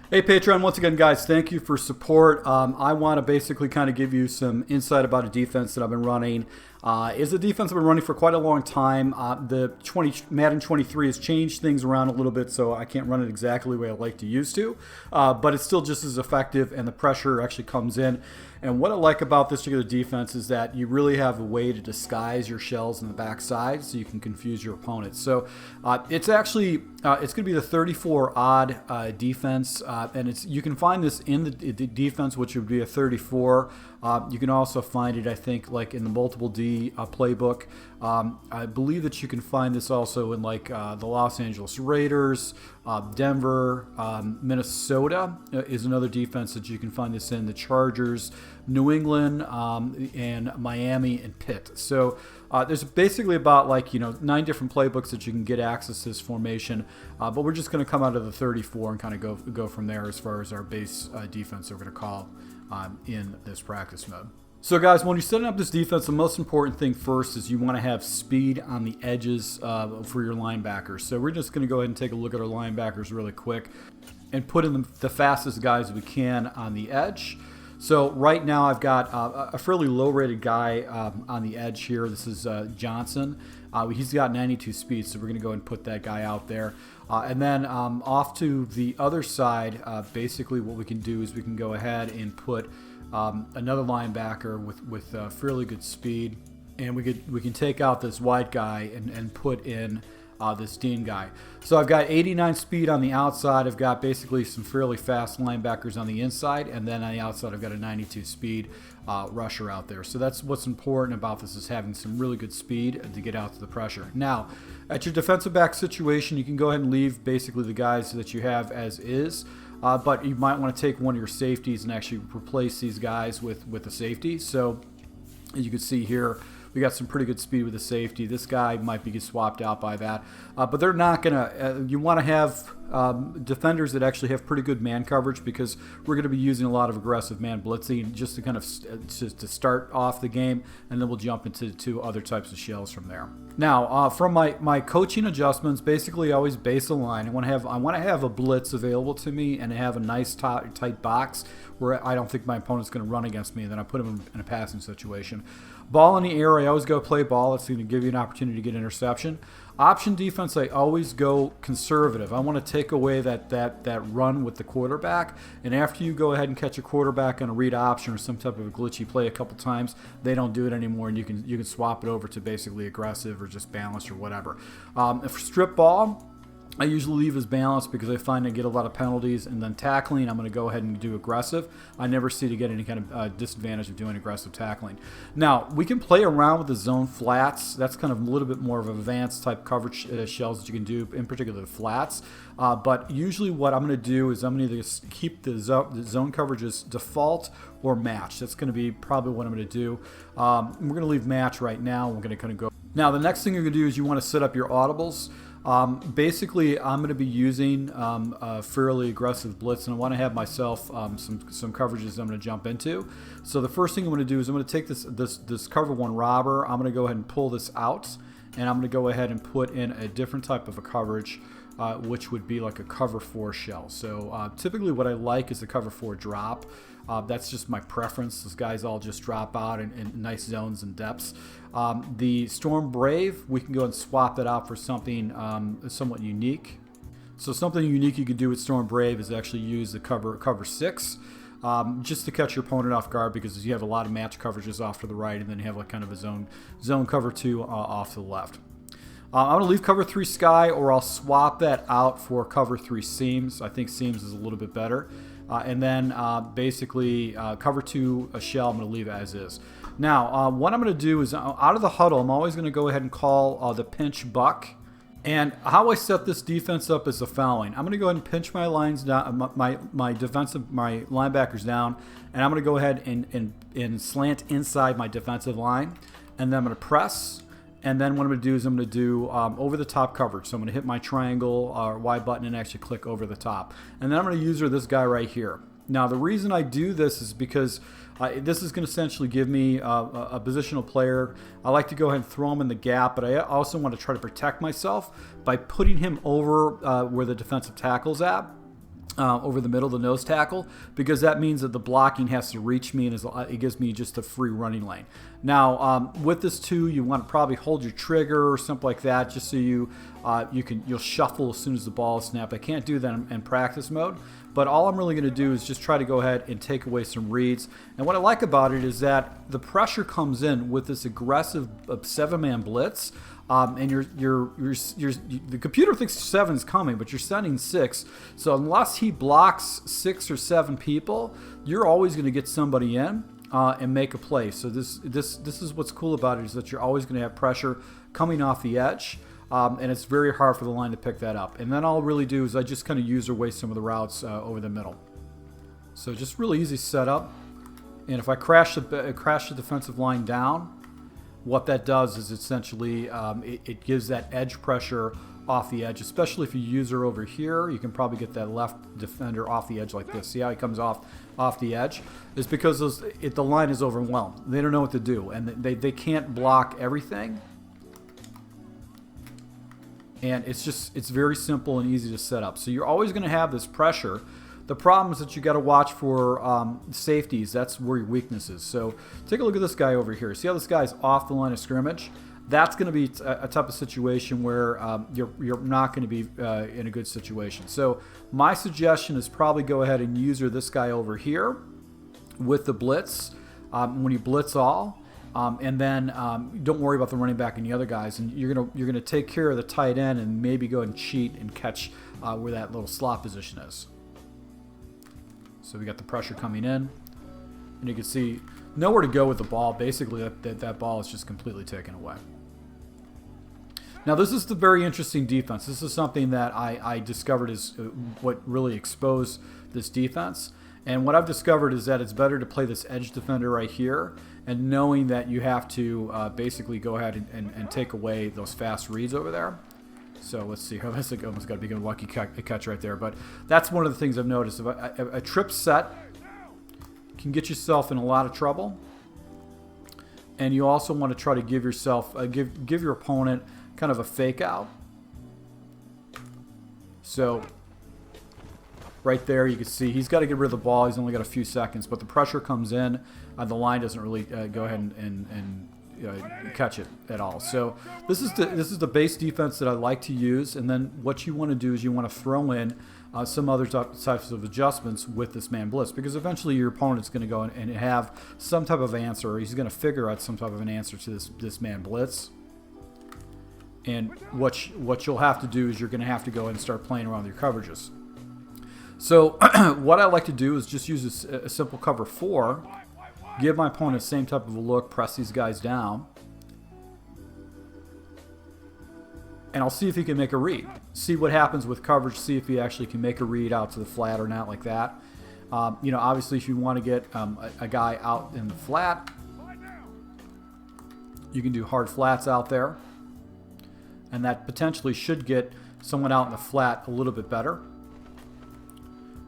Hey Patreon, once again guys, thank you for support. I want to basically kind of give you some insight about a defense that I've been running. It's a defense I've been running for quite a long time. The Madden 23 has changed things around a little bit, so I can't run it exactly the way I like to used to. But it's still just as effective, and the pressure actually comes in. And what I like about this particular defense is that you really have a way to disguise your shells in the backside so you can confuse your opponents. So it's actually, it's going to be the 34 odd defense, and you can find this in the defense, which would be a 34. You can also find it, I think, like in the multiple D playbook. I believe that you can find this also in like the Los Angeles Raiders, Denver, Minnesota is another defense that you can find this in. The Chargers, New England, and Miami and Pitt. So there's basically about 9 different playbooks that you can get access to this formation. But we're just going to come out of the 34 and kind of go from there as far as our base defense we're going to call in this practice mode. So guys, when you're setting up this defense, the most important thing first is you want to have speed on the edges for your linebackers. So we're just going to go ahead and take a look at our linebackers really quick and put in the fastest guys we can on the edge. So right now I've got a fairly low rated guy on the edge here. This is Johnson. He's got 92 speed, so we're going to go ahead and put that guy out there. And then off to the other side, basically what we can do is we can go ahead and put another linebacker with fairly good speed, and we can take out this wide guy and put in this Dean guy. So I've got 89 speed on the outside. I've got basically some fairly fast linebackers on the inside, and then on the outside I've got a 92 speed rusher out there. So that's what's important about this, is having some really good speed to get out to the pressure. Now, at your defensive back situation, you can go ahead and leave basically the guys that you have as is. But you might want to take one of your safeties and actually replace these guys with a safety. So as you can see here, we got some pretty good speed with the safety. This guy might be swapped out by that. But they're not going to, you want to have defenders that actually have pretty good man coverage, because we're going to be using a lot of aggressive man blitzing just to kind of to start off the game, and then we'll jump into other types of shells from there. Now, from my coaching adjustments, basically I always base a line. I want to have a blitz available to me and have a nice tight box where I don't think my opponent's going to run against me, and then I put him in a passing situation. Ball in the air, I always go play ball. It's going to give you an opportunity to get interception. Option defense, I always go conservative. I want to take away that run with the quarterback, and after you go ahead and catch a quarterback on a read option or some type of a glitchy play a couple times, they don't do it anymore, and you can swap it over to basically aggressive or just balanced or whatever. For strip ball, I usually leave as balanced because I find I get a lot of penalties, and then tackling, I'm going to go ahead and do aggressive. I never see to get any kind of disadvantage of doing aggressive tackling. Now, we can play around with the zone flats. That's kind of a little bit more of advanced type coverage shells that you can do, in particular the flats. But usually what I'm going to do is I'm going to either keep the zone coverages default or match. That's going to be probably what I'm going to do. We're going to leave match right now. We're going to kind of go. Now, the next thing you're going to do is you want to set up your audibles. Basically, I'm going to be using a fairly aggressive blitz, and I want to have myself some coverages I'm going to jump into. So the first thing I'm going to do is I'm going to take this cover one robber. I'm going to go ahead and pull this out, and I'm going to go ahead and put in a different type of a coverage, which would be like a cover 4 shell. So typically what I like is the cover 4 drop. That's just my preference. Those guys all just drop out in nice zones and depths. The Storm Brave, we can go and swap that out for something somewhat unique. So something unique you could do with Storm Brave is actually use the cover 6, just to catch your opponent off guard, because you have a lot of match coverages off to the right, and then you have like kind of a zone cover 2 off to the left. I'm going to leave cover 3 sky, or I'll swap that out for cover 3 seams. I think seams is a little bit better. And then basically cover 2 a shell, I'm going to leave as is. Now, what I'm going to do is out of the huddle, I'm always going to go ahead and call the pinch buck. And how I set this defense up is the following. I'm going to go ahead and pinch my lines down, my linebackers down, and I'm going to go ahead and slant inside my defensive line. And then I'm going to press. And then what I'm going to do is I'm going to do over the top coverage. So I'm going to hit my triangle or Y button and actually click over the top. And then I'm going to use this guy right here. Now the reason I do this is because this is going to essentially give me a positional player. I like to go ahead and throw him in the gap, but I also want to try to protect myself by putting him over where the defensive tackle's at. over the middle of the nose tackle, because that means that the blocking has to reach me, and it gives me just a free running lane. Now, with this too, you want to probably hold your trigger or something like that, just so you'll shuffle as soon as the ball is snapped. I can't do that in practice mode, but all I'm really going to do is just try to go ahead and take away some reads. And what I like about it is that the pressure comes in with this aggressive 7-man blitz. And the computer thinks 7's coming, but you're sending 6. So unless he blocks 6 or 7 people, you're always going to get somebody in and make a play. So this is what's cool about it, is that you're always going to have pressure coming off the edge, and it's very hard for the line to pick that up. And then all I'll really do is I just kind of user away some of the routes over the middle. So just really easy setup. And if I crash the defensive line down, what that does is essentially it gives that edge pressure off the edge, especially if you use her over here. You can probably get that left defender off the edge like this. See how he comes off the edge? It's because the line is overwhelmed. They don't know what to do, and they can't block everything. And it's very simple and easy to set up. So you're always going to have this pressure. The problem is that you got to watch for safeties. That's where your weakness is. So take a look at this guy over here. See how this guy's off the line of scrimmage? That's going to be a type of situation where you're not going to be in a good situation. So my suggestion is probably go ahead and user this guy over here with the blitz when you blitz all, and then don't worry about the running back and the other guys. And you're gonna take care of the tight end and maybe go and cheat and catch where that little slot position is. So we got the pressure coming in, and you can see nowhere to go with the ball. Basically, that ball is just completely taken away. Now, this is the very interesting defense. This is something that I discovered is what really exposed this defense. And what I've discovered is that it's better to play this edge defender right here, and knowing that you have to basically go ahead and take away those fast reads over there. So let's see. I almost got to be a lucky catch right there. But that's one of the things I've noticed. If a trip set can get yourself in a lot of trouble. And you also want to try to give yourself, give your opponent kind of a fake out. So right there, you can see he's got to get rid of the ball. He's only got a few seconds. But the pressure comes in. The line doesn't really go ahead and catch it at all. So this is the base defense that I like to use, and then what you want to do is you want to throw in some other types of adjustments with this man blitz, because eventually your opponent's going to go and have some type of answer, or he's going to figure out some type of an answer to this man blitz. And what you'll have to do is you're going to have to go and start playing around with your coverages. So what I like to do is just use a simple cover 4. Give my opponent the same type of a look, press these guys down, and I'll see if he can make a read. See what happens with coverage, see if he actually can make a read out to the flat or not like that. Obviously if you want to get a guy out in the flat, you can do hard flats out there, and that potentially should get someone out in the flat a little bit better.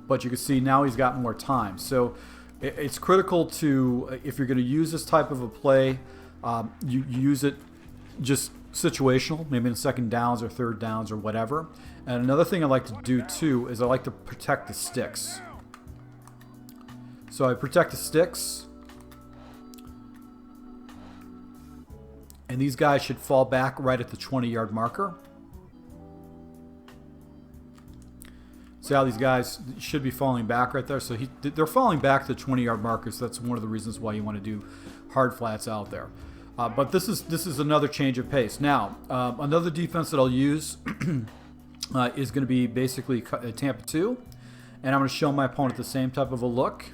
But you can see now he's got more time. So it's critical to, if you're going to use this type of a play, you use it just situational, maybe in second downs or third downs or whatever. And another thing I like to do too is I like to protect the sticks. So I protect the sticks, and these guys should fall back right at the 20-yard marker. See how these guys should be falling back right there? So they're falling back to the 20-yard marker, so that's one of the reasons why you want to do hard flats out there. But this is another change of pace. Now, another defense that I'll use is going to be basically Tampa 2, and I'm going to show my opponent the same type of a look.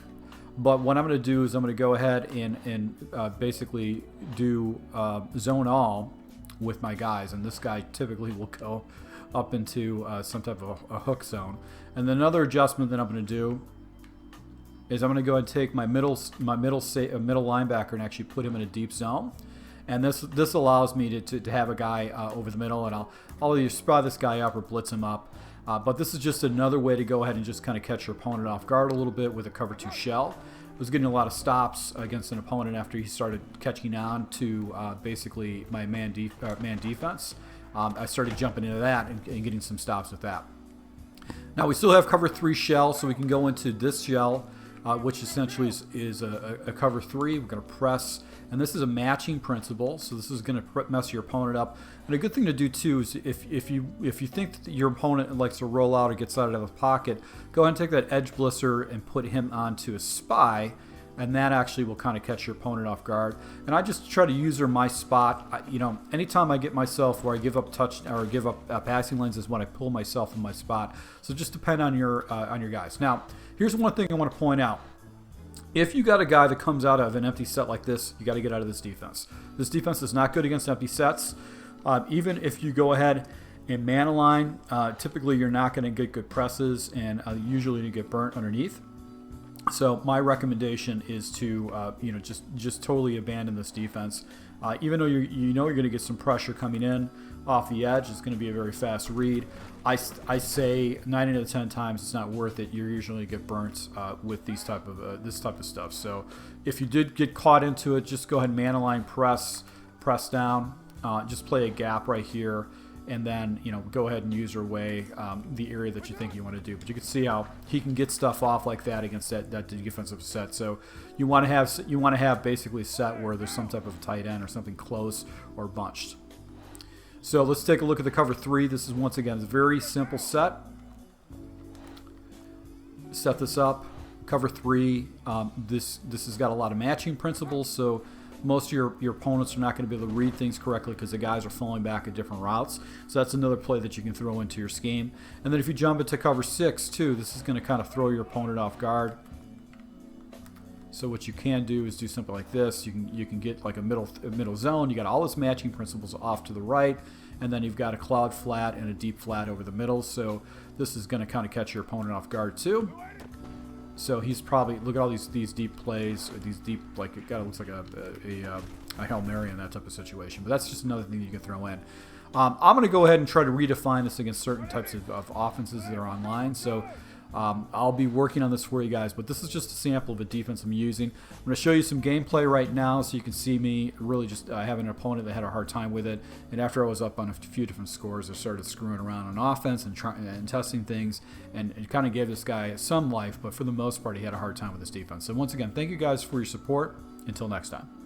But what I'm going to do is I'm going to go ahead and basically do zone all with my guys, and this guy typically will go up into some type of a hook zone. And then another adjustment that I'm going to do is I'm going to go and take my middle linebacker and actually put him in a deep zone. And this allows me to have a guy over the middle, and I'll either spry this guy up or blitz him up. But this is just another way to go ahead and just kind of catch your opponent off guard a little bit with a cover 2 shell. I was getting a lot of stops against an opponent after he started catching on to basically my man defense. I started jumping into that and getting some stops with that. Now we still have cover 3 shell, so we can go into this shell, which essentially is a cover 3. We're going to press, and this is a matching principle, so this is going to mess your opponent up. And a good thing to do too is if you think that your opponent likes to roll out or gets out of the pocket, go ahead and take that edge blisser and put him onto a spy, and that actually will kind of catch your opponent off guard. And I just try to user my spot. You know, anytime I get myself where I give up touch or give up passing lanes is when I pull myself in my spot. So just depend on your guys. Now, here's one thing I want to point out. If you got a guy that comes out of an empty set like this, you got to get out of this defense. This defense is not good against empty sets. Even if you go ahead and man align, typically you're not going to get good presses, and usually you get burnt underneath. So my recommendation is to you know, just totally abandon this defense. Even though you know you're going to get some pressure coming in off the edge, it's going to be a very fast read. I say 9 out of 10 times it's not worth it. You usually get burnt with this type of stuff. So if you did get caught into it, just go ahead and man align, press down, just play a gap right here, and then, you know, go ahead and use your way the area that you think you want to do. But you can see how he can get stuff off like that against that defensive set. So you want to have basically a set where there's some type of tight end or something close or bunched. So let's take a look at the cover 3. This is once again a very simple set. Set this up. Cover 3. This has got a lot of matching principles. So most of your opponents are not going to be able to read things correctly because the guys are falling back at different routes. So that's another play that you can throw into your scheme. And then if you jump into cover 6 too, this is going to kind of throw your opponent off guard. So what you can do is do something like this. You can get like a middle zone. You got all this matching principles off to the right, and then you've got a cloud flat and a deep flat over the middle. So this is going to kind of catch your opponent off guard too. So he's probably, look at all these deep plays, or these deep, like it kind of looks like a Hail Mary in that type of situation. But that's just another thing that you can throw in. I'm going to go ahead and try to redefine this against certain types of offenses that are online. So I'll be working on this for you guys, but this is just a sample of a defense I'm using. I'm going to show you some gameplay right now so you can see me really just having an opponent that had a hard time with it. And after I was up on a few different scores, I started screwing around on offense and testing things, and it kind of gave this guy some life, but for the most part, he had a hard time with this defense. So once again, thank you guys for your support. Until next time.